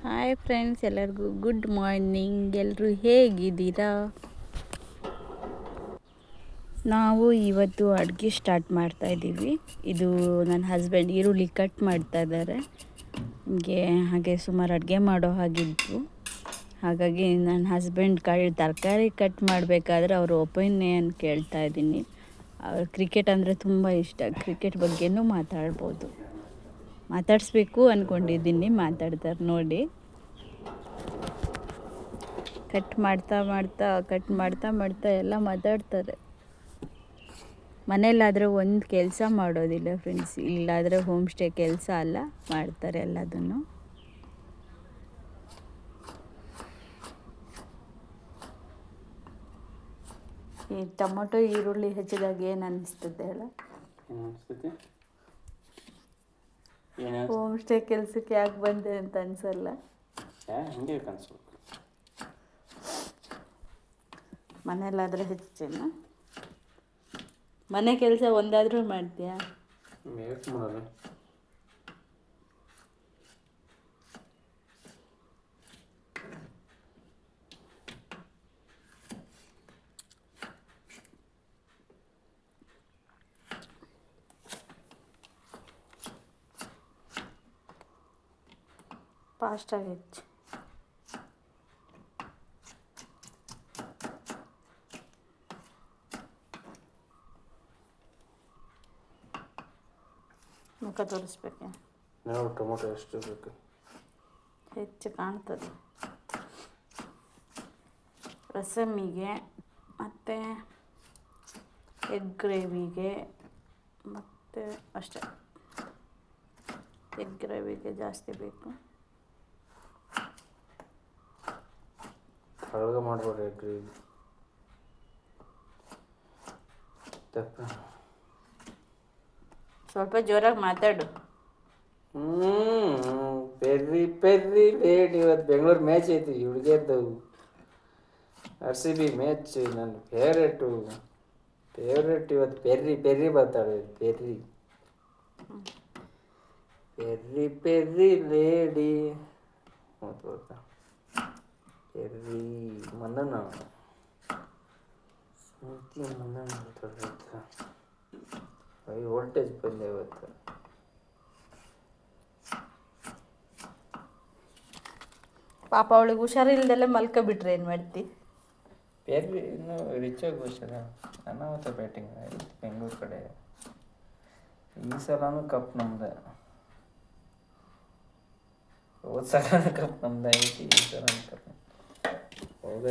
Hi friends, ಎಲ್ಲರಿಗೂ good morning. ಎಲ್ಲರೂ ಹೇಗಿದ್ದೀರಾ? ನಾವು ಇವತ್ತು ಅಡುಗೆ ಸ್ಟಾರ್ಟ್ ಮಾಡ್ತಾಯಿದ್ದೀವಿ. ಇದು ನನ್ನ ಹಸ್ಬೆಂಡ್ ಈರುಳ್ಳಿ ಕಟ್ ಮಾಡ್ತಾ ಇದ್ದಾರೆ. ಹಾಗೆ ಸುಮಾರು ಅಡುಗೆ ಮಾಡೋ ಹಾಗಿತ್ತು. ಹಾಗಾಗಿ ನನ್ನ ಹಸ್ಬೆಂಡ್ ತರಕಾರಿ ಕಟ್ ಮಾಡಬೇಕಾದ್ರೆ ಅವ್ರ ಒಪಿನಿಯನ್ ಕೇಳ್ತಾ ಇದ್ದೀನಿ. ಅವ್ರು ಕ್ರಿಕೆಟ್ ಅಂದರೆ ತುಂಬ ಇಷ್ಟ. ಕ್ರಿಕೆಟ್ ಬಗ್ಗೆನೂ ಮಾತಾಡಿಸ್ಬೇಕು ಅಂದ್ಕೊಂಡಿದ್ದೀನಿ. ಮಾತಾಡ್ತಾರೆ ನೋಡಿ. ಕಟ್ ಮಾಡ್ತಾ ಎಲ್ಲ ಮಾತಾಡ್ತಾರೆ. ಮನೇಲಾದರೆ ಒಂದು ಕೆಲಸ ಮಾಡೋದಿಲ್ಲ ಫ್ರೆಂಡ್ಸ್. ಇಲ್ಲಾದರೆ ಹೋಮ್ ಸ್ಟೇ ಕೆಲಸ ಅಲ್ಲ, ಮಾಡ್ತಾರೆ ಎಲ್ಲದನ್ನು. ಈ ಟೊಮೊಟೊ ಈರುಳ್ಳಿ ಹೆಚ್ಚಿದಾಗ ಏನು ಅನ್ನಿಸ್ತದೆ ಹೇಳ? ಹೋಮ್ ಸ್ಟೇ ಕೆಲಸಕ್ಕೆ ಯಾಕೆ ಬಂದೆ ಅಂತ ಅನ್ಸಲ್ಲ? ಮನೇಲಾದರೆ ಹೆಚ್ಚೇನ? ಮನೆ ಕೆಲಸ ಒಂದಾದ್ರೂ ಮಾಡ್ತೀಯಾ? ಫಾಸ್ಟಾಗಿ ಹೆಚ್ಚು. ಮುಖ ತೋರಿಸ್ಬೇಕು. ಟೊಮೊಟೊ ಎಷ್ಟು ಬೇಕು? ಹೆಚ್ಚು ಕಾಣ್ತದೆ. ರಸಮ್ಮಿಗೆ ಮತ್ತು ಎಗ್ ಗ್ರೇವಿಗೆ ಮತ್ತು ಅಷ್ಟೇ. ಎಗ್ ಗ್ರೇವಿಗೆ ಜಾಸ್ತಿ ಬೇಕು. ಕಳಗ ಮಾಡ್ಬೋದು ಎಗ್ ಗ್ರೇವಿ. ಸ್ವಲ್ಪ ಜೋರಾಗಿ ಮಾತಾಡು. ಪೆರ್ರಿ ಲೇಟ್. ಇವತ್ತು ಬೆಂಗಳೂರು ಮ್ಯಾಚ್ ಐತಿ. ಹುಡುಗಿಯದ್ದು RCB ಮ್ಯಾಚ್. ನನ್ನ ಫೇವ್ರೇಟು. ಇವತ್ತು ಪೆರ್ರಿ ಬರ್ತಾಳೆ. ಪೆರ್ರಿ ಲೇಡಿ ಮತ್ತು ಬರ್ತಾ ಪೆರ್ರಿ ಮನ್ನನ ಸ್ಮೃತಿ ಮನ್ನನ ಬರ್ತಾ. ಹೈ ವೋಲ್ಟೇಜ್ ಬಂದೆ ಇವತ್ತು. ಪಾಪ ಅವಳಿಗೆ ಹುಷಾರಿಲ್ದೆಲ್ಲ ಮಲ್ಕೊಬಿಟ್ರೆ ಏನು ಮಾಡ್ತಿ? ಪೆರ್ರಿ ಇನ್ನೂ ರಿಚಾಗಿ ಹುಷಾರ. ಅನಾಹುತ ಬ್ಯಾಟಿಂಗ್ ಬೆಂಗಳೂರು ಕಡೆ. ಈ ಸಲನೂ ಕಪ್ ನಮ್ದೆ. ಹೋದ ಸಲನೂ ಕಪ್ ನಮ್ದೆ ಐತಿ. ಈ ಸಲ ಕಪ್ ಹೋಗ